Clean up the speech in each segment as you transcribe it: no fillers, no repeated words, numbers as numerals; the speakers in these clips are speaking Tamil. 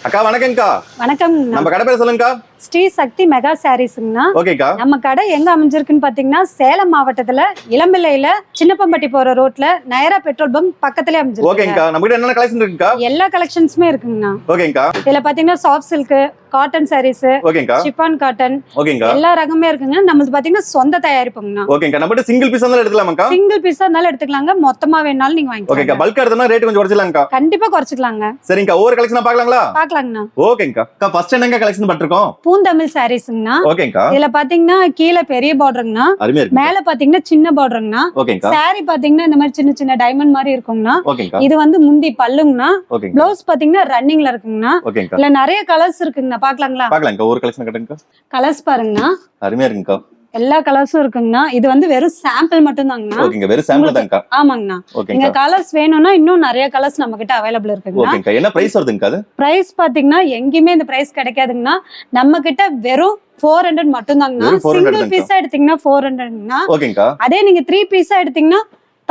அக்கா வணக்கம்க்கா. வணக்கம். நம்ம கடை பேர் சொல்லுங்கக்கா. ஸ்ரீ சக்தி மெகா சாரீஸ்ங்கண்ணா. ஓகேக்கா. நம்ம கடை எங்க அமைஞ்சிருக்குன்னு பாத்தீங்கன்னா சேலம் மாவட்டத்துல இளம்பிள்ளையில சின்னப்பம்பட்டி போற ரோட்ல நயரா பெட்ரோல் பங்க் பக்கத்துலயே அமைஞ்சிருக்கு. ஓகேங்கக்கா. நம்ம கிட்ட என்னென்ன கலெக்ஷன் இருக்குக்கா? எல்லா கலெக்ஷன்ஸுமே இருக்குங்கண்ணா. ஓகேங்கக்கா. இதுல பாத்தீங்கன்னா சாஃப்ட் சில்க், காட்டன் சாரீஸ், ஓகேங்கக்கா, ஷிஃபான் காட்டன், ஓகேங்கக்கா, எல்லா ரகமே இருக்குங்க. நம்மளுக்கு பாத்தீங்கன்னா சொந்த தயாரிப்புங்கண்ணா. ஓகேங்கக்கா. நம்ம கிட்ட சிங்கிள் பீஸ் இருந்தாலும் எடுக்கலாமாக்கா? சிங்கிள் பீஸா இருந்தாலும் எடுத்துக்கலாங்க, மொத்தமா வேணாலும் நீங்க ஓகேங்கக்கா. வாங்கிக்கலாம். பல்கா எடுத்தா ரேட் கொஞ்சம் குறைச்சலாம்க்கா? கண்டிப்பா குறைச்சிக்கலாங்க. சரிங்கக்கா. ஒவ்வொரு கலெக்ஷனா பார்க்கலாங்களா? பாக்கலாங்கண்ணா. ஓகேங்கக்கா. அக்கா ஃபர்ஸ்ட் என்னங்க கலெக்ஷன் பண்றோம்? பூந்தமிழ் சாரீஸ்ங்கண்ணா. ஓகேங்கக்கா. இதுல பாத்தீங்கன்னா கீழே பெரிய பார்டருங்கண்ணா, அருமையா இருக்கு. மேல பாத்தீங்கன்னா சின்ன பார்டருங்கண்ணா. ஓகேங்கக்கா. சாரி பாத்தீங்கன்னா இந்த மாதிரி சின்ன சின்ன டைமண்ட் மாதிரி இருக்குங்கண்ணா. ஓகேங்கக்கா. இது வந்து முந்தி பல்லுங்கண்ணா. ஓகேங்கக்கா. பிளவுஸ் பாத்தீங்கன்னா ரன்னிங்ல இருக்குங்கண்ணா. ஓகேங்கக்கா. இல்ல நிறைய கலர்ஸ் இருக்குங்கண்ணா. பாக்கலாங்களா? பார்க்கலாம்க்கா. ஒரு கலெக்ஷன் கட்டுங்கக்கா. கலர்ஸ் பாருங்கண்ணா. அருமையா இருக்குங்கக்கா. எல்லா கலர்ஸும் இருக்குங்கண்ணா. இது வந்து வெறும் சாம்பிள் மட்டும் தாங்கண்ணா. ஓகேங்க. வெறும் சாம்பிள் தான்க்கா. ஆமாங்கண்ணா. நீங்க ஓகேங்கக்கா. கலர்ஸ் வேணும்னா இன்னும் நிறைய கலர்ஸ் நம்ம கிட்ட அவைலபிள் இருக்குங்கண்ணா. ஓகேங்கக்கா. என்ன பிரைஸ் வருதுங்கக்கா அது? பிரைஸ் பாத்தீங்கன்னா எங்கேயுமே இந்த பிரைஸ் கிடைக்காதுங்கண்ணா. நம்ம கிட்ட வெறும் 400 மட்டும் தாங்கண்ணா. வெறும் 400 சிங்கிள் பீஸா எடுத்தீங்கன்னா 400ங்கண்ணா. ஓகேங்கக்கா. அதே நீங்க 3 பீஸா எடுத்தீங்கன்னா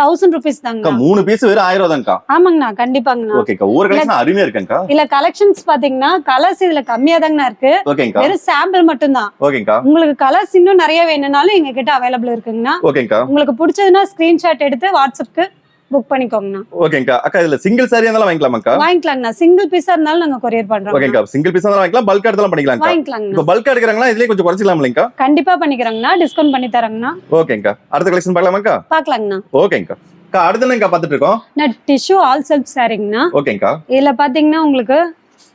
1000 rupees தாங்க. அக்கா 3 பீஸ் வெறும் 1000 தான்க்கா. ஆமாங்கண்ணா. கண்டிப்பாங்கண்ணா. ஓகேக்கா. ஒரு கலெக்ஷன் அருமையா இருக்குங்கக்கா. இல்ல கலெக்ஷன்ஸ் பாத்தீங்கன்னா கலர்ஸ் இதுல கம்மியா தாங்கண்ணா இருக்கு. ஓகேங்கக்கா. வெறும் சாம்பிள் மட்டும் தான். ஓகேங்கக்கா. உங்களுக்கு கலர்ஸ் இன்னும் நிறைய வேணும்னாலும் எங்க கிட்ட அவைலபிள் இருக்குங்கண்ணா. ஓகேங்கக்கா. உங்களுக்கு பிடிச்சதுன்னா ஸ்கிரீன்ஷாட் எடுத்து வாட்ஸ்அப்க்கு புக் பண்ணிக்கோங்கண்ணா. ஓகேங்கக்கா. அக்கா இதுல சிங்கிள் சாரி இருந்தாலும் வாங்கிக்கலாமாக்கா? வாங்கிக்கலாங்கண்ணா. சிங்கிள் பீஸா இருந்தாலும் நாங்க கொரியர் பண்றோம். ஓகேங்கக்கா. சிங்கிள் பீஸ் இருந்தாலும் வாங்கிக்கலாம், பல்கா எடுத்தாலும் பண்ணிக்கலாம்க்கா. வாங்கிக்கலாங்கண்ணா. இப்போ பல்கா எடுக்கறாங்களா இதுலயே கொஞ்சம் குறைச்சிக்கலாம் இல்லைங்கக்கா? கண்டிப்பா பண்ணிக்கிறோங்கண்ணா. டிஸ்கவுண்ட் பண்ணி தரேங்கண்ணா. ஓகேங்கக்கா. அடுத்த கலெக்ஷன் பார்க்கலாமாக்கா? பாக்கலாங்கண்ணா. ஓகேங்கக்கா. அக்கா அடுத்து என்னங்கக்கா பார்த்துட்டு இருக்கோம்? நான் டிஷ்யூ ஆல் செல்ஃப் சாரிங்கண்ணா. ஓகேங்கக்கா. இதுல பாத்தீங்கன்னா உங்களுக்கு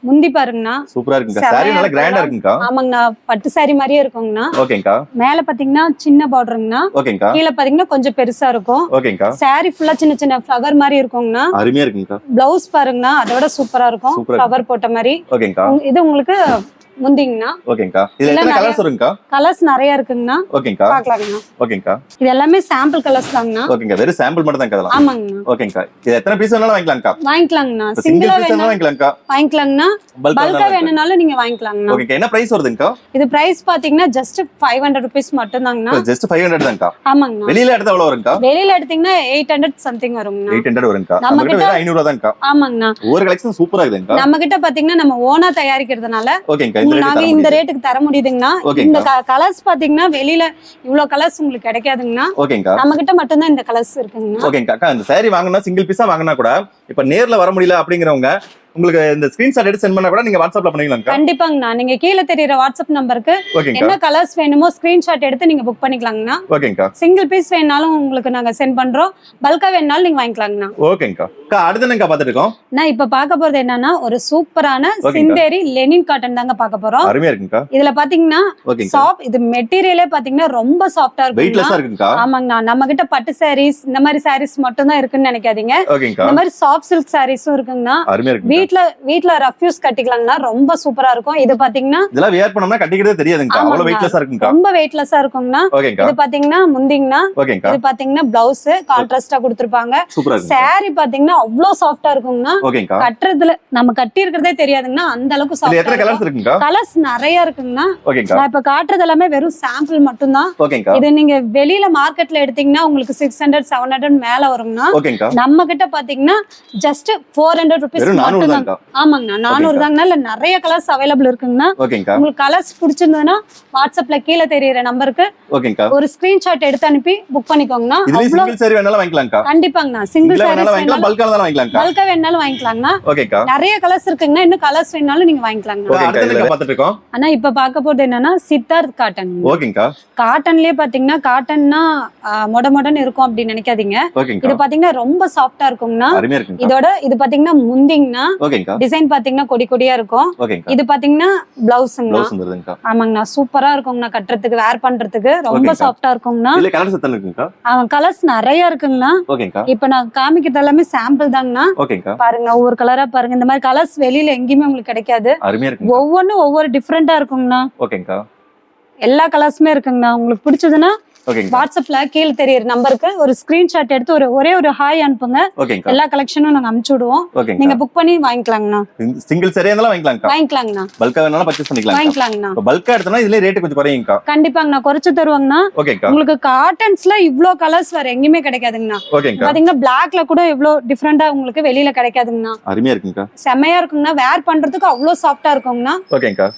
முந்தி பாருங்கண்ணா. சூப்பரா இருக்குங்கக்கா. சாரி நல்லா கிராண்டா இருக்குங்கக்கா. ஆமாங்கண்ணா. பட்டு சாரி மாதிரியே இருக்குங்கண்ணா. ஓகேங்கக்கா. மேல பாத்தீங்கன்னா சின்ன பார்டருங்கண்ணா. ஓகேங்கக்கா. கீழே பாத்தீங்கன்னா கொஞ்சம் பெருசா இருக்கும். ஓகேங்கக்கா. சாரி ஃபுல்லா சின்ன சின்ன ஃப்ளவர் மாதிரி இருக்குங்கண்ணா. அருமையா இருக்குங்கக்கா. பிளவுஸ் பாருங்கண்ணா. அதோட சூப்பரா இருக்கும். சூப்பரா ஃப்ளவர் போட்ட மாதிரி. ஓகேங்கக்கா. இது உங்களுக்கு முந்திங்கண்ணா. ஓகேங்கக்கா. இதுல எத்தனை கலர்ஸ் வருங்கக்கா? கலர்ஸ் நிறைய இருக்குங்கண்ணா. ஓகேங்கக்கா. பாக்கலாங்கண்ணா. ஓகேங்கக்கா. இது எல்லாமே சாம்பிள் கலர்ஸ் தாங்கண்ணா. ஓகேங்கக்கா. வெறும் சாம்பிள் மட்டும் தான் கதலாம். ஆமாங்கண்ணா. ஓகேங்கக்கா. இது எத்தனை பீஸ் வேணாலும் வாங்கிக்கலாம்க்கா? வாங்கிக்கலாங்கண்ணா. சிங்கிள் சிங்கிளா பீஸ் வேணாலும் வாங்கிக்கலாம்க்கா. வாங்கிக்கலாங்கண்ணா. பல்கா வேணும்னாலும் நீங்க வாங்கிக்கலாங்கண்ணா. ஓகேங்கக்கா. என்ன பிரைஸ் வருதுங்கக்கா? இது பிரைஸ் பாத்தீங்கன்னா ஜஸ்ட் 500 rupees மட்டும் தாங்கண்ணா. ஜஸ்ட் 500 தான்க்கா. ஆமாங்கண்ணா. வெளியில எடுத்தா எவ்வளவு வருங்கக்கா? வெளியில எடுத்தீங்கன்னா 800 சம்திங் வருங்கண்ணா. 800 வருங்கக்கா. நம்ம நம்ம கிட்ட வெறும் 500 தான்க்கா. ஆமாங்கண்ணா. ஒரு கலெக்ஷன் சூப்பரா இருக்குங்கக்கா. நம்ம கிட்ட பாத்தீங்கன்னா நம்ம ஓனா தயாரிக்கிறதுனால ஓகேங்கக்கா. இந்த நாங்க ரேட் இந்த ரேட்டுக்கு தர முடியுதுங்கண்ணா. இந்த கலர்ஸ் பாத்தீங்கன்னா வெளியில இவ்வளவு கலர்ஸ் உங்களுக்கு கிடைக்காதுங்கண்ணா. ஓகேங்கக்கா. நம்ம கிட்ட மட்டும் தான் இந்த கலர்ஸ் இருக்குங்கண்ணா. ஓகேங்கக்கா. அக்கா இந்த சாரி வாங்கினா சிங்கிள் பீஸா வாங்கினா கூட இப்ப நேர்ல வர முடியல அப்படிங்கிறவங்க உங்களுக்கு இந்த ஸ்கிரீன்ஷாட் எடுத்து சென்ட் பண்ணா கூட நீங்க வாட்ஸ்அப்ல பண்ணிக்கலாம்க்கா. கண்டிப்பாங்கண்ணா. நீங்க கீழே தெரியுற வாட்ஸ்அப் நம்பருக்கு ஓகேங்கக்கா. என்ன கலர்ஸ் வேணுமோ ஸ்கிரீன்ஷாட் எடுத்து நீங்க புக் பண்ணிக்கலாங்கண்ணா. ஓகேங்கக்கா. சிங்கிள் பீஸ் வேணாலும் உங்களுக்கு நாங்க சென்ட் பண்றோம். பல்கா வேணாலும் நீங்க வாங்கிக்கலாங்கண்ணா. ஓகேங்கக்கா. அக்கா அடுத்து என்னங்கக்கா பார்த்துட்டு இருக்கோம்? நான் இப்ப பார்க்க போறது என்னன்னா ஒரு சூப்பரான சிந்தேரி லெனின் காட்டன் தாங்க பார்க்க போறோம். அருமையா இருக்குங்கக்கா. இதுல பாத்தீங்கன்னா ஓகேங்கக்கா. சாஃப்ட் இது மெட்டீரியலே பாத்தீங்கன்னா ரொம்ப சாஃப்டா வெயிட்லெஸ்ஸா இருக்கும். இருக்குங்கக்கா. ஆமாங்கண்ணா. நம்ம கிட்ட பட்டு சாரீஸ் இந்த மாதிரி சாரீஸ் மட்டும் தான் இருக்குன்னு நினைக்காதீங்க. ஓகேங்கக்கா. இந்த மாதிரி சாஃப்ட் சில்க் சாரீஸும் இருக்குங்கண்ணா. அருமையா இருக்குங்கக்கா. வீட்ல ரஃப் யூஸ் கட்டிக்கலாங்கண்ணா. ரொம்ப சூப்பரா இருக்கும். இது பாத்தீங்கன்னா இதெல்லாம் வியர் பண்ணோம்னா கட்டிக்கிறதே தெரியாதுங்கக்கா. அவ்வளவு வெயிட்லெஸ்ஸா இருக்குங்கக்கா. ரொம்ப வெயிட்லெஸ்ஸா இருக்குங்கண்ணா. ஓகேங்கக்கா. இது பாத்தீங்கன்னா முந்திங்கண்ணா. ஓகேங்கக்கா. இது பாத்தீங்கன்னா பிளவுஸ் கான்ட்ராஸ்டா கொடுத்திருப்பாங்க. சூப்பரா இருக்கு. சாரி பாத்தீங்கன்னா அவ்வளவு சாஃப்டா இருக்குங்கண்ணா. ஓகேங்கக்கா. கட்டுறதுல நம்ம கட்டி இருக்கிறதே தெரியாதுங்கண்ணா. அந்த அளவுக்கு இதுல எத்தனை சாஃப்டா கலர்ஸ் இருக்குங்கக்கா? கலர்ஸ் நிறைய இருக்குங்கண்ணா. ஓகேங்கக்கா. நான் இப்ப காட்டுறது எல்லாமே வெறும் சாம்பிள் மட்டும் தான். ஓகேங்கக்கா. இது நீங்க வெளியில மார்க்கெட்ல எடுத்தீங்கன்னா உங்களுக்கு 600 700 மேல வருங்கண்ணா. ஓகேங்கக்கா. நம்ம கிட்ட பாத்தீங்கன்னா ஜஸ்ட் 400 rupees வெறும் 400 மட்டும் தான்க்கா. தான். ஆமாங்கண்ணா. 400 தாங்கண்ணா. இல்ல நிறைய கலர்ஸ் அவைலபிள் இருக்குங்கண்ணா. ஓகேங்கக்கா. உங்களுக்கு கலர்ஸ் பிடிச்சிருந்ததுன்னா வாட்ஸ்அப்ல கீழே தெரியுற நம்பருக்கு ஓகேங்கக்கா. ஒரு ஸ்கிரீன்ஷாட் எடுத்து அனுப்பி புக் பண்ணிக்கோங்கண்ணா. இதுல அவ்வளவு சிங்கிள் சாரி வேணாலும் வாங்கிக்கலாம்க்கா. கண்டிப்பாங்கண்ணா. சிங்கிள் சிங்கிள் சாரீஸ் வேணாலும் வாங்கிக்கலாம், வேணாலும் பல்கா வேணாலும் வாங்கிக்கலாம்க்கா. பல்கா வேணாலும் வாங்கிக்கலாங்கண்ணா. ஓகேக்கா. நிறைய கலர்ஸ் இருக்குங்கண்ணா. இன்னும் கலர்ஸ் வேணாலும் நீங்க வாங்கிக்கலாங்கண்ணா. ஓகே அடுத்து என்னங்கக்கா பார்த்துட்டு இருக்கோம்? ஆனா இப்ப பார்க்க போறது என்னன்னா சித்தார்த் காட்டன். ஓகேங்கக்கா. காட்டன்லயே பாத்தீங்கன்னா காட்டன்னா மொடன்னு இருக்கும் அப்படின்னு நினைக்காதீங்க. ஓகேங்கக்கா. இது பாத்தீங்கன்னா ரொம்ப சாஃப்டா இருக்குங்கண்ணா. அருமையா இருக்குங்கக்கா. இதோட இது பாத்தீங்கன்னா முந்திங்கண்ணா. ஓகேங்கக்கா. டிசைன் பாத்தீங்கன்னா கொடி கொடியா இருக்கும். ஓகேங்கக்கா. இது பாத்தீங்கன்னா பிளவுஸ்ங்கண்ணா. ப்ளவுஸ் வந்துருதுங்கக்கா. ஆமாங்கண்ணா. சூப்பரா இருக்குங்கண்ணா. கட்டுறதுக்கு வேர் பண்றதுக்கு ரொம்ப ஓகேங்கக்கா. சாஃப்டா இருக்குங்கண்ணா. இதுல கலர்ஸ் எத்தனை இருக்குங்கக்கா? கலர்ஸ் நிறைய இருக்குங்கண்ணா. ஓகேங்கக்கா. இப்ப நான் காமிக்கிறது எல்லாமே சாம்பிள் தாங்கண்ணா. ஓகேங்கக்கா. பாருங்க ஒவ்வொரு கலரா பாருங்க. இந்த மாதிரி கலர்ஸ் வெளியில எங்கேயுமே உங்களுக்கு கிடைக்காது. அருமையா இருக்குங்க. ஒவ்வொன்றும் ஒவ்வொரு டிஃப்ரெண்டா இருக்குங்கண்ணா. ஓகேங்கக்கா. எல்லா கலர்ஸுமே இருக்குங்கண்ணா. உங்களுக்கு பிடிச்சதுன்னா ஓகேங்கா. வாட்ஸ்அப்ல கீழே தெரியுற நம்பருக்கு ஒரு ஸ்கிரீன்ஷாட் எடுத்து ஒரே ஒரு ஹாய் அனுப்புங்க. ஓகேங்கா. எல்லா கலெக்ஷனும் நாங்க அனுப்பிச்சு விடுவோம். ஓகேங்கா. நீங்க புக் பண்ணி வாங்கிக்கலாங்கண்ணா. சிங்கிள் சரியா இருந்தாலும் வாங்கிக்கலாங்கண்ணா. பல்கா வேணாலும் பர்ச்சேஸ் பண்ணிக்கலாம். வாங்கிக்கலாங்கண்ணா. பல்கா எடுத்தனா இதுல ரேட் கொஞ்சம் குறையுங்கா. கண்டிப்பாங்கண்ணா, குறைச்சு தருவாங்கண்ணா. ஓகேங்கா. உங்களுக்கு காட்டன்ஸ்ல இவ்ளோ கலர்ஸ் வேற எங்கேயுமே கிடைக்காதுங்கண்ணா. ஓகேங்கா. பாத்தீங்கன்னா பிளாக்ல கூட இவ்ளோ டிஃபரெண்டா உங்களுக்கு வெளியில கிடைக்காதுங்கண்ணா. அருமையா இருக்குங்கா. செமையா இருக்குங்கண்ணா. வேர் பண்றதுக்கு அவ்வளோ சாஃப்டா இருக்குங்கண்ணா. ஓகேங்கா.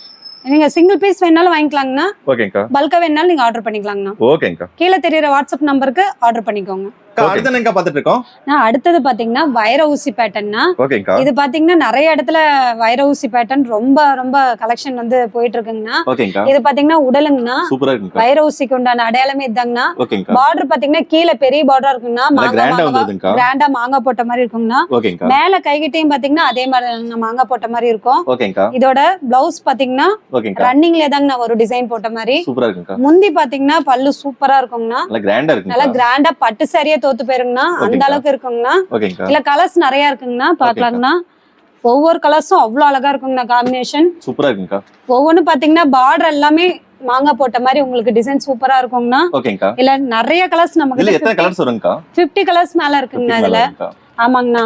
நீங்க சிங்கிள் பீஸ் வேணாலும் வாங்கிக்கலாங்கண்ணா. ஓகேங்கா. பல்கா வேணாலும் நீங்க ஆர்டர் பண்ணிக்கலாங்கண்ணா. ஓகேங்கா. கீழே தெரியுற வாட்ஸ்அப் நம்பருக்கு ஆர்டர் பண்ணிக்கோங்க. அடுத்து என்னங்க பாத்துட்டு இருக்கோம்? அடுத்தது பாத்தீங்கன்னா வைர ஊசி பேட்டர்ன்னா. ஓகேங்கா. இது பாத்தீங்கன்னா நிறைய இடத்துல வைர ஊசி பேட்டர்ன் ரொம்ப ரொம்ப கலெக்ஷன் வந்து போயிட்டு இருக்குங்கண்ணா. ஓகேங்கா. இது பாத்தீங்கன்னா உடலுங்கண்ணா. சூப்பரா இருக்குங்கா. வைர ஊசிக்கு உண்டான அடையாளமே இதாங்கண்ணா. ஓகேங்கா. பார்டர் பாத்தீங்கன்னா கீழே பெரிய பார்டரா இருக்குங்கண்ணா. கிராண்டா மாங்காய் போட்ட மாதிரி இருக்குங்கண்ணா. ஓகேங்கா. மேல கைகிட்டையும் பாத்தீங்கன்னா அதே மாதிரி மாங்காய் போட்ட மாதிரி இருக்கும். ஓகேங்கா. இதோட பிளவுஸ் பாத்தீங்கன்னா ரன்னிங்ல தாங்கண்ணா ஒரு டிசைன் போட்ட மாதிரி. சூப்பரா இருக்குங்கா. முந்தி பாத்தீங்கன்னா பல்லு சூப்பரா இருக்குங்கண்ணா. நல்லா கிராண்டா பட்டு சரியா தோத்து போயிருங்கண்ணா. அந்த அளவுக்கு இருக்குங்கண்ணா. இல்ல கலர்ஸ் நிறைய இருக்குங்கண்ணா. பாக்கலாங்கண்ணா. ஒவ்வொரு கலர்ஸும் அவ்வளவு அழகா இருக்குங்கண்ணா. காம்பினேஷன் சூப்பரா இருக்குங்கா. ஒவ்வொன்னும் பாத்தீங்கன்னா பார்டர் எல்லாமே மாங்காய் போட்ட மாதிரி உங்களுக்கு டிசைன் சூப்பரா இருக்குங்கண்ணா. ஓகேங்கா. இல்ல நிறைய கலர்ஸ் நமக்கு எத்தனை கலர்ஸ் வருங்கா? 50 கலர்ஸ் மேல இருக்குங்கண்ணா. இதுல ஆமாங்கண்ணா.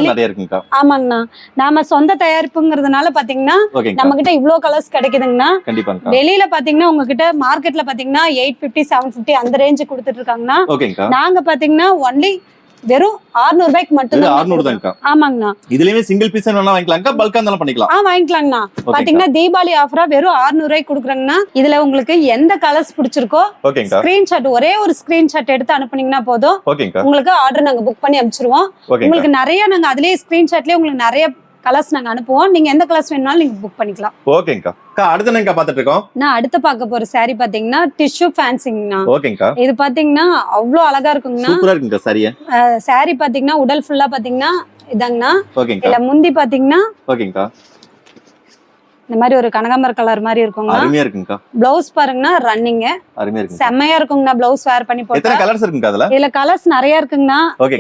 நிறைய இருக்குங்கா. ஆமாங்கண்ணா. நாம சொந்த தயாரிப்புங்கிறதுனால பாத்தீங்கன்னா நம்ம கிட்ட இவ்ளோ கலர்ஸ் கிடைக்குதுங்கண்ணா. கண்டிப்பாங்க. வெளியில பாத்தீங்கன்னா உங்ககிட்ட மார்க்கெட்ல பாத்தீங்கன்னா 850 750 அந்த ரேஞ்சு கொடுத்துட்டு இருக்காங்கண்ணா. நாங்க பாத்தீங்கன்னா ஒன்லி வெறும் 600 ரூபாய்க்கு மட்டும் தான். 600 தான்க்கா. ஆமாங்கண்ணா. இதுலயே சிங்கிள் பீஸ் வேணா வாங்கிக்கலாம்க்கா, பல்கா இருந்தாலும் பண்ணிக்கலாம். வாங்கிக்கலாங்கண்ணா. பாத்தீங்கன்னா தீபாவளி ஆஃபரா வெறும் 600 ரூபாய்க்கு கொடுக்குறாங்கண்ணா. இதுல உங்களுக்கு எந்த கலர்ஸ் பிடிச்சிருக்கோ ஸ்கிரீன்ஷாட் ஒரே ஒரு ஸ்கிரீன்ஷாட் எடுத்து அனுப்புனீங்கன்னா போதும். உங்களுக்கு ஆர்டர் நாங்க புக் பண்ணி அனுப்பிச்சிருவோம். உங்களுக்கு நிறைய நாங்க அதுலயே ஸ்கிரீன்ஷாட்லயே உங்களுக்கு நிறைய கலர்ஸ் நாங்க அனுப்புவோம். நீங்க எந்த கலர்ஸ் வேணாலும் நீங்க புக் பண்ணிக்கலாம். ஓகேங்கா. அடுத்து என்னங்க பாத்துட்டு இருக்கோம்? நான் அடுத்து பார்க்க போற saree பாத்தீங்கன்னா டிஷ்யூ ஃபேன்சிங்கண்ணா. ஓகேங்கா. இது பாத்தீங்கன்னா அவ்வளவு அழகா இருக்குங்கண்ணா. சூப்பரா இருக்குங்க சாரியா. saree பாத்தீங்கன்னா உடல் ஃபுல்லா பாத்தீங்கன்னா இதாங்கண்ணா. ஓகேங்கா. இல்ல முந்தி பாத்தீங்கன்னா ஓகேங்கா இந்த மாதிரி ஒரு கனகாம்பர கலர் மாதிரி இருக்குங்க. அருமையா இருக்குங்க. ப்ளவுஸ் பாருங்கன்னா ரன்னிங் அருமையா இருக்கு. செமையா இருக்குங்க. ப்ளவுஸ் வேர் பண்ணி போட்டா. எத்தனை கலர்ஸ் இருக்குங்க அதுல? இதுல கலர்ஸ் நிறைய இருக்குங்க.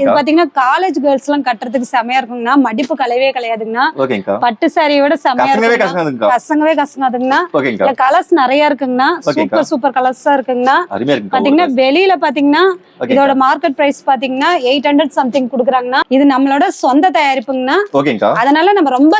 இது பாத்தீங்கன்னா காலேஜ் கேர்ள்ஸ் எல்லாம் கட்டறதுக்கு செமையா இருக்குங்க. மடிப்பு கலவே கலையாதுங்க. ஓகேங்கா. பட்டு சாரியோட செமையா இருக்குங்க. கசங்கவே கசங்காதுங்க. இதுல கலர்ஸ் நிறைய இருக்குங்க. சூப்பர் சூப்பர் கலர்ஸா இருக்குங்க. அருமையா இருக்கு. பாத்தீங்கன்னா வெளியில பாத்தீங்கன்னா இதோட மார்க்கெட் பிரைஸ் பாத்தீங்கன்னா 800 சம்திங் குடுக்குறாங்கண்ணா. இது நம்மளோட சொந்த தயாரிப்புங்கண்ணா. ஓகேங்கா. அதனால நம்ம ரொம்ப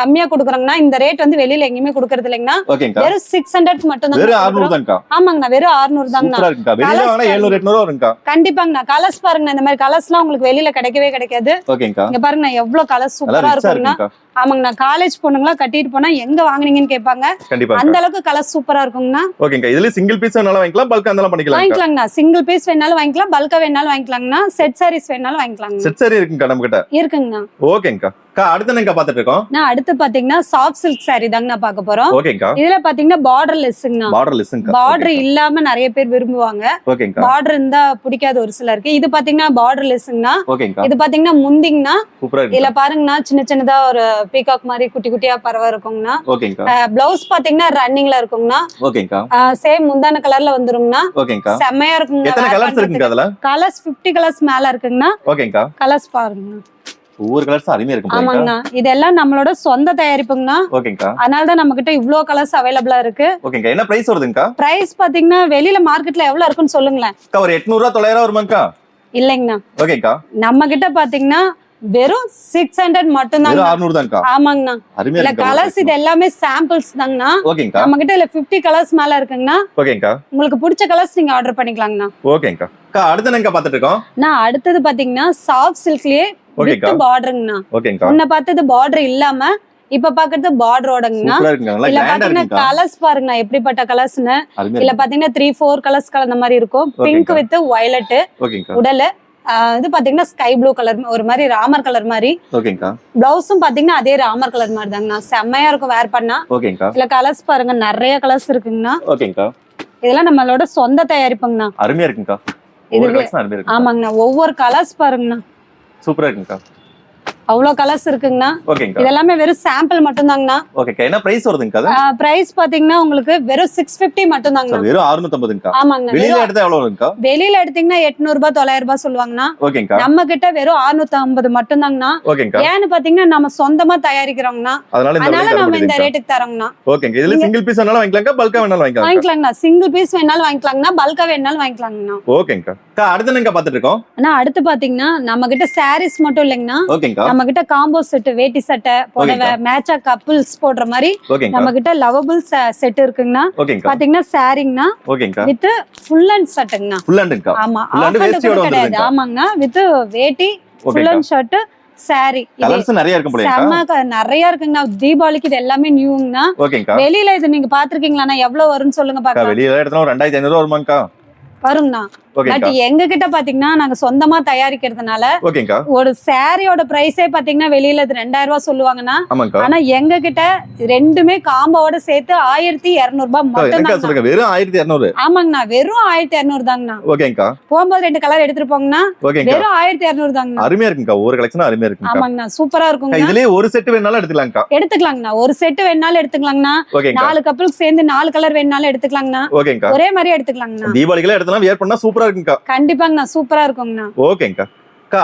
கம்மியா குடுக்குறோங்கண்ணா. இந்த ரேட் வந்து வெளியில எங்கேயுமே குடுக்கறது இல்லைங்கண்ணா. வெறும் 600 மட்டும் தான். வெறும் 600 தான்க்கா. ஆமாங்கண்ணா, வெறும் 600 தாங்கண்ணா. சூப்பரா இருக்குங்க. வெளியில வாங்குனா 700 800 வரும்க்கா. கண்டிப்பாங்கண்ணா. கலர்ஸ் பாருங்க, இந்த மாதிரி கலர்ஸ்லாம் உங்களுக்கு வெளியில கிடைக்கவே கிடைக்காது. ஓகேங்கா. இங்க பாருங்க எவ்வளவு கலர்ஸ் சூப்பரா இருக்குங்கண்ணா. ஆமாங்கண்ணா. காலேஜ் பொண்ணுங்களா கட்டிட்டு போனா எங்க வாங்குனீங்கன்னு கேட்பாங்க. அந்த அளவுக்கு கலர் சூப்பரா இருக்குங்கண்ணா. ஓகேங்கா. இதுல சிங்கிள் பீஸ் வேணாலும் வாங்கிக்கலாம், பல்கா இருந்தாலும் பண்ணிக்கலாம். வாங்கிக்கலாங்கண்ணா. சிங்கிள் பீஸ் வேணாலும் வாங்கிக்கலாம், பல்கா வேணாலும் வாங்கிக்கலாங்கண்ணா. செட் சாரீஸ் வேணாலும் வாங்கிக்கலாங்க. செட் சாரி இருக்குங்க நம்ம கிட்ட. இருக்குங்கண்ணா. ஓகேங்கா. அடுத்து என்னங்க பாத்துட்டு இருக்கோம்? நான் அடுத்து பாத்தீங்கன்னா சாஃப்ட் சில்க் saree தாங்க நான் பார்க்க போறோம். ஓகேங்கா. இதுல பாத்தீங்கன்னா பார்டர்லெஸ்ங்கண்ணா. பார்டர்லெஸ்ங்க. பார்டர் இல்லாம நிறைய பேர் விரும்புவாங்க. ஓகேங்கா. பார்டர் இருந்தா பிடிக்காத ஒரு சிலருக்கு. இது பாத்தீங்கன்னா பார்டர்லெஸ்ங்கண்ணா. ஓகேங்கா. இது பாத்தீங்கன்னா முந்திங்கண்ணா. சூப்பரா இருக்கு. இதுல பாருங்கண்ணா சின்ன சின்னதா ஒரு பீகாக் மாதிரி குட்டி குட்டியா பறவை இருக்குங்கண்ணா. ஓகேங்கா. பிளவுஸ் பாத்தீங்கன்னா ரன்னிங்ல இருக்குங்கண்ணா. ஓகேங்கா. சேம் முந்தான கலர்ல வந்துருங்கண்ணா. ஓகேங்கா. செமையா இருக்குங்க. எத்தனை கலர்ஸ் இருக்குங்க அதுல? கலர்ஸ் 50 கலர்ஸ் மேல இருக்குங்கண்ணா. ஓகேங்கா. கலர்ஸ் பாருங்க. ஒவ்வொரு கலர்ஸ் அருமையா இருக்கு. ஆமாங்கண்ணா. இதெல்லாம் நம்மளோட சொந்த தயாரிப்புங்கண்ணா. ஓகேங்கா. அதனால தான் நம்ம கிட்ட இவ்ளோ கலர்ஸ் அவைலபிளா இருக்கு. ஓகேங்கா. என்ன பிரைஸ் வருதுங்கா? பிரைஸ் பாத்தீங்கன்னா வெளியில மார்க்கெட்ல எவ்வளவு இருக்குன்னு சொல்லுங்களேன். ஒரு 800 900 வருமாங்கா? இல்லைங்கண்ணா. ஓகேங்கா. நம்ம கிட்ட பாத்தீங்கன்னா வெறும் 600 மட்டும் தான். 600 தான்க்கா. ஆமாங்கண்ணா. அருமையா இல்ல கலர்ஸ் இது எல்லாமே சாம்பிள்ஸ் தாங்கண்ணா. ஓகேங்கா. நம்ம கிட்ட இல்ல 50 கலர்ஸ் மேல இருக்குங்கண்ணா. ஓகேங்கா. உங்களுக்கு பிடிச்ச கலர்ஸ் நீங்க ஆர்டர் பண்ணிக்கலாங்கண்ணா. ஓகேங்கா. அடுத்து என்னங்க பாத்துட்டு இருக்கோம்? நான் அடுத்தது பாத்தீங்கன்னா சாஃப்ட் சில்க்லயே வித் பார்டர்ங்கண்ணா. ஓகேங்கா. முன்ன பார்த்தது பார்டர் இல்லாம இப்ப பாக்குறது பார்டரோடங்கண்ணா. இல்ல பாத்தீங்கன்னா கலர்ஸ் பாருங்கண்ணா எப்படிப்பட்ட கலர்ஸ்னு. இல்ல பாத்தீங்கன்னா 3-4 கலர்ஸ் கலந்த மாதிரி இருக்கும். பிங்க் வித் வயலட் உடல். இது பாத்தீங்கன்னா ஸ்கை ப்ளூ கலர் ஒரு மாதிரி ராமர் கலர் மாதிரி. ஓகேங்கா. பிளவுஸும் பாத்தீங்கன்னா அதே ராமர் கலர் மாதிரி தாங்கண்ணா. செம்மையா இருக்கும் வேர் பண்ணா. ஓகேங்கா. இல்ல கலர்ஸ் பாருங்க நிறைய கலர்ஸ் இருக்குங்கண்ணா. ஓகேங்கா. இதெல்லாம் நம்மளோட சொந்த தயாரிப்புங்கண்ணா. அருமையா இருக்குங்கா. ஆமாங்கண்ணா. ஒவ்வொரு கலர்ஸ் பாருங்கண்ணா. சூப்பரா இருக்குங்கா. அவ்வளவு கலர்ஸ் இருக்குங்கண்ணா. ஓகேங்கா. இதெல்லாமே வெறும் சாம்பிள் மட்டும் தாங்கண்ணா. ஓகேக்கா. என்ன பிரைஸ் வருதுங்க அது? பிரைஸ் பாத்தீங்கன்னா உங்களுக்கு வெறும் 650 மட்டும் தாங்கண்ணா. வெறும் 650ங்கா. ஆமாங்கண்ணா. வெளியில எடுத்தா எவ்வளவு இருக்குங்கா? வெளியில எடுத்தீங்கன்னா 800 ரூபாய் 900 ரூபாய் சொல்லுவாங்கண்ணா. ஓகேங்கா. நம்ம கிட்ட வெறும் 650 மட்டும் தாங்கண்ணா. ஓகேங்கா. ஏன்னு பாத்தீங்கன்னா நம்ம சொந்தமா தயாரிக்கிறோம்னா அதனால நம்ம இந்த ரேட்டுக்கு தரோங்கண்ணா. ஓகேங்க. இதுல சிங்கிள் பீஸ் வேணாலும் வாங்கிக்கலாம்க்கா, பல்கா வேணாலும் வாங்கிக்கலாங்கண்ணா. சிங்கிள் பீஸ் வேணாலும் வாங்கிக்கலாங்கண்ணா, பல்கா வேணாலும் வாங்கிக்கலாங்கண்ணா. ஓகேங்கா. அடுத்து என்னங்க பாத்துட்டு இருக்கோம்? அண்ணா அடுத்து பாத்தீங்கன்னா நம்ம கிட்ட சாரீஸ் மட்டும் இல்லைங்கண்ணா. ஓகேங்கா. நம்ம கிட்ட காம்போ செட், வேட்டி சட்டை, புடவை, மேட்சா கப்பிள்ஸ் போடுற மாதிரி நம்ம கிட்ட லவபிள் செட் இருக்குங்கண்ணா. பாத்தீங்கன்னா சாரிங்கண்ணா. ஓகேங்கா. வித் ஃபுல் அண்ட் ஷர்ட்டுங்கண்ணா. ஃபுல் அண்ட்ங்கா. ஆமா, ஆஃப் அண்ட் கூட கிடையாது. ஆமாங்கண்ணா. வித் வேட்டி, full hand shirt, sari. Colours நிறைய இருக்கு போல. செம்ம நிறைய இருக்குங்கண்ணா. தீபாவளிக்கு இது எல்லாமே நியூங்கண்ணா. ஓகேங்கா. வெளியில இது நீங்க பாத்துருக்கீங்களாண்ணா? எவ்வளவு வரும்னு சொல்லுங்க பாக்கலாம். வெளியில எடுத்தா 2500 வருமாங்கா? வருங்கண்ணா. பட் எங்க கிட்ட பாத்தீங்கன்னா நாங்க சொந்தமா தயாரிக்கிறதுனால ஒரு சாரியோட பிரைஸே பாத்தீங்கன்னா வெளியில 2000 ரூபாய் சொல்லுவாங்கன்னா, ஆனா எங்க கிட்ட ரெண்டுமே காம்போவோட சேர்த்து 1200 ரூபாய் மட்டும் தான். வெறும் 1200? ஆமாங்கண்ணா, வெறும் 1200 தாங்கண்ணா. ஓகேங்கா. போகும்போது 2 கலர் எடுத்துட்டு போங்கண்ணா. வெறும் 1200 தாங்கண்ணா. அருமையா இருக்குங்கா. ஒரு கலெக்ஷன் அருமையா இருக்குங்க. ஆமாங்கண்ணா, சூப்பரா இருக்குங்க. இதுலயே ஒரு செட் வேணாலும் எடுத்துக்கலாம்க்கா. எடுத்துக்கலாங்கண்ணா. ஒரு செட் வேணாலும் எடுத்துக்கலாங்கண்ணா. 4 கப்பிள்ஸ் சேர்ந்து 4 கலர் வேணாலும் எடுத்துக்கலாங்கண்ணா. ஒரே மாதிரி எடுத்துக்கலாங்கண்ணா. தீபாவளிக்கு எடுத்தலாம், வியர் பண்ணா சூப்பரா இருக்குங்கா. கண்டிப்பாங்கண்ணா, சூப்பரா இருக்குங்கண்ணா. ஓகேங்கா.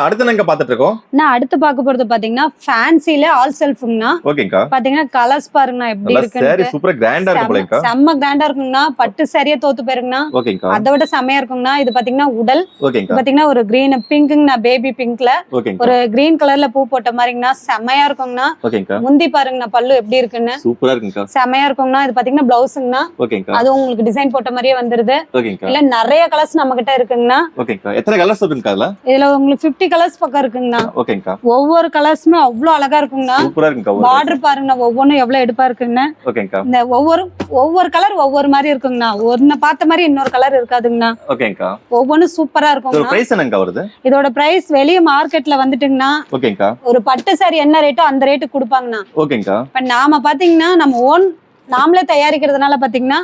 அடுத்து நாங்க பாத்துட்டு இருக்கோம். நான் அடுத்து பார்க்க போறது பாத்தீங்கன்னா ஃபேன்சில ஆல் செல்ஃப்ங்கண்ணா. ஓகேங்கா. பாத்தீங்கன்னா கலர்ஸ் பாருங்கண்ணா எப்படி இருக்குன்னு. சாரி சூப்பரா கிராண்டா இருக்கு போலங்கா. செம்ம கிராண்டா இருக்குங்கண்ணா. பட்டு சாரியா தோத்து போயிருங்கண்ணா. ஓகேங்கா. அத விட செமையா இருக்குங்கண்ணா. இது பாத்தீங்கன்னா உடல். ஓகேங்கா. பாத்தீங்கன்னா ஒரு கிரீன் பிங்க்ங்கண்ணா, பேபி பிங்க்ல ஓகேங்கா. ஒரு கிரீன் கலர்ல பூ போட்ட மாதிரிங்கண்ணா. செமையா இருக்குங்கண்ணா. ஓகேங்கா. முந்தி பாருங்கண்ணா பல்லு எப்படி இருக்குன்னு. சூப்பரா இருக்குங்கா. செமையா இருக்குங்கண்ணா. இது பாத்தீங்கன்னா பிளவுஸ்ங்கண்ணா. ஓகேங்கா. அது உங்களுக்கு டிசைன் போட்ட மாதிரியே வந்துருது. ஓகேங்கா. இல்ல நிறைய கலர்ஸ் நம்ம கிட்ட இருக்குங்கண்ணா. ஓகேங்கா. எத்தனை கலர்ஸ் இருக்குங்கா இதுல? இதுல உங்களுக்கு 50 கலர்ஸ் பக்கம் இருக்குங்கண்ணா. ஓகேங்கா. ஒவ்வொரு கலர்ஸுமே அவ்வளவு அழகா இருக்குங்கண்ணா. சூப்பரா இருக்குங்கா. பார்டர் பாருங்கண்ணா, ஒவ்வொன்றும் எவ்வளவு எடுப்பா இருக்குங்கண்ணா. ஓகேங்கா. இந்த ஒவ்வொரு கலர் ஒவ்வொரு மாதிரி இருக்குங்கண்ணா. ஒன்னு பார்த்த மாதிரி இன்னொரு கலர் இருக்காதுங்கண்ணா. ஓகேங்கா. ஒவ்வொன்றும் சூப்பரா இருக்குங்கண்ணா. இதோட பிரைஸ் என்னங்க வருது? இதோட பிரைஸ் வெளிய மார்க்கெட்ல வந்துட்டுங்கண்ணா. ஓகேங்கா. ஒரு பட்டு சாரி என்ன ரேட்டோ அந்த ரேட்டுக்கு கொடுப்பாங்கண்ணா. ஓகேங்கா. இப்ப நாம பாத்தீங்கன்னா நம்ம நாமளே தயாரிக்கிறதுனால பாத்தீங்கன்னா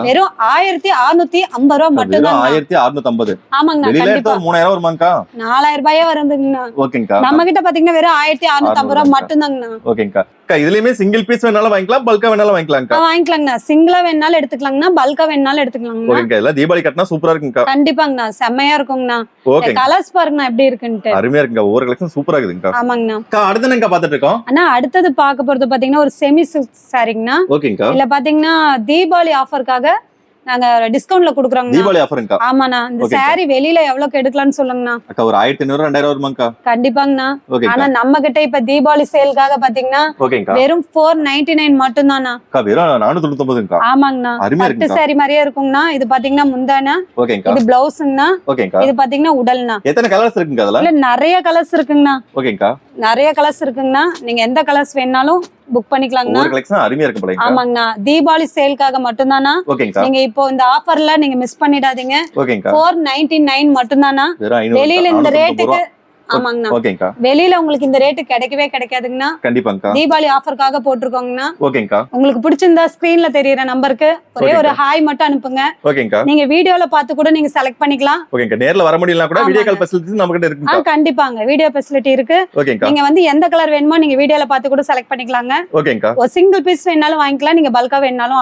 வெறும் 1650 ரூபாய் மட்டும் தான். 1650? ஆமாங்கண்ணா. கண்டிப்பா 3000 வருமாங்கா? 4000 ரூபாயே வருதுங்கண்ணா. ஓகேங்கா. நம்ம கிட்ட பாத்தீங்கன்னா வெறும் 1650 ரூபாய் மட்டும் தாங்கண்ணா. ஓகேங்கா. இதுலயுமே சிங்கிள் பீஸ் வேணாலும் வாங்கிக்கலாம், பல்கா வேணாலும் வாங்கிக்கலாம்க்கா. வாங்கிக்கலாங்கண்ணா. சிங்கிளா வேணாலும் எடுத்துக்கலாங்கண்ணா, பல்கா வேணாலும் எடுத்துக்கலாங்கண்ணா. ஓகேங்கா. இதெல்லாம் தீபாவளி கட்டினா சூப்பரா இருக்குங்கா. கண்டிப்பாங்கண்ணா, செம்மையா இருக்குங்கண்ணா. ஓகே. கலர்ஸ் பாருங்கண்ணா எப்படி இருக்குன்னு. அருமையா இருக்குங்கா. ஒரு கலெக்ஷன் சூப்பரா இருக்குங்கா. ஆமாங்கண்ணா. அடுத்து என்னங்க பாத்துட்டு இருக்கோம்? அண்ணா அடுத்தது பார்க்க போறது பாத்தீங்கன்னா ஒரு செமி சில்க் சாரிங்கண்ணா. ஓகேங்கா. இல்ல பாத்தீங்கன்னா தீபாவளி ஆஃபருக்காக நாங்க டிஸ்கவுண்ட்ல குடுக்குறோங்க. தீபாவளி ஆஃபருங்கா? ஆமாண்ணா. இந்த சாரி வெளியில எவ்வளவுக்கு எடுக்கலாம்னு சொல்லுங்கண்ணா. அக்கா ஒரு 1500 2000 வருமாங்கா? கண்டிப்பாங்கண்ணா. ஆனா நம்ம கிட்ட இப்ப தீபாவளி சேல்காக பாத்தீங்கன்னா வெறும் 499 மட்டும் தானா. வெறும் 499ங்கா? ஆமாங்கண்ணா. பட்டு சாரி மாதிரியே இருக்குங்கண்ணா. இது பாத்தீங்கன்னா முந்தானா. ஓகேங்கா. இது பிளவுஸ்ங்கண்ணா. ஓகேங்கா. இது பாத்தீங்கன்னா உடல்னா. எத்தனை கலர்ஸ் இருக்குங்க அதுல? இல்ல நிறைய கலர்ஸ் இருக்குங்கண்ணா. ஓகேங்கா. நிறைய கலர்ஸ் இருக்குங்கண்ணா. நீங்க எந்த கலர்ஸ் வேணாலும் புக் பண்ணிக்கலாங்கண்ணா. ஒரு கலெக்ஷன் அருமையா இருக்கு போல. ஆமாங்கண்ணா. தீபாவளி சேல்காக மட்டும் தானா. நீங்க இப்போ இந்த ஆஃபர்ல நீங்க மிஸ் பண்ணிடாதீங்க. 499 மட்டும் தானா. வெளியில இந்த ரேட்டுக்கு. ஆமாங்கண்ணா. ஓகேங்கா. வெளியில உங்களுக்கு இந்த ரேட்டு கிடைக்கவே கிடைக்காதுங்கண்ணா. கண்டிப்பாங்கா. தீபாவளி ஆஃபருக்காக போட்டுருக்கோங்கண்ணா. ஓகேங்கா. உங்களுக்கு பிடிச்சிருந்தா ஸ்கிரீன்ல தெரியற நம்பருக்கு ஒரே ஒரு ஹாய் மட்டும் அனுப்புங்க. ஓகேங்கா. நீங்க வீடியோல பார்த்து கூட நீங்க செலக்ட் பண்ணிக்கலாம். ஓகேங்கா. நேர்ல வர முடியலனா கூட வீடியோ கால் ஃபெசிலிட்டிஸ் நம்ம கிட்ட இருக்குங்க. கண்டிப்பாங்க. வீடியோ ஃபெசிலிட்டி இருக்கு. ஓகேங்கா. நீங்க வந்து எந்த கலர் வேணுமோ நீங்க வீடியோல பார்த்து கூட செலக்ட் பண்ணிக்கலாங்க. ஓகேங்கா. ஒரு சிங்கிள் பீஸ் வேணாலும் வாங்கிக்கலாம். நீங்க பல்கா வேணாலும்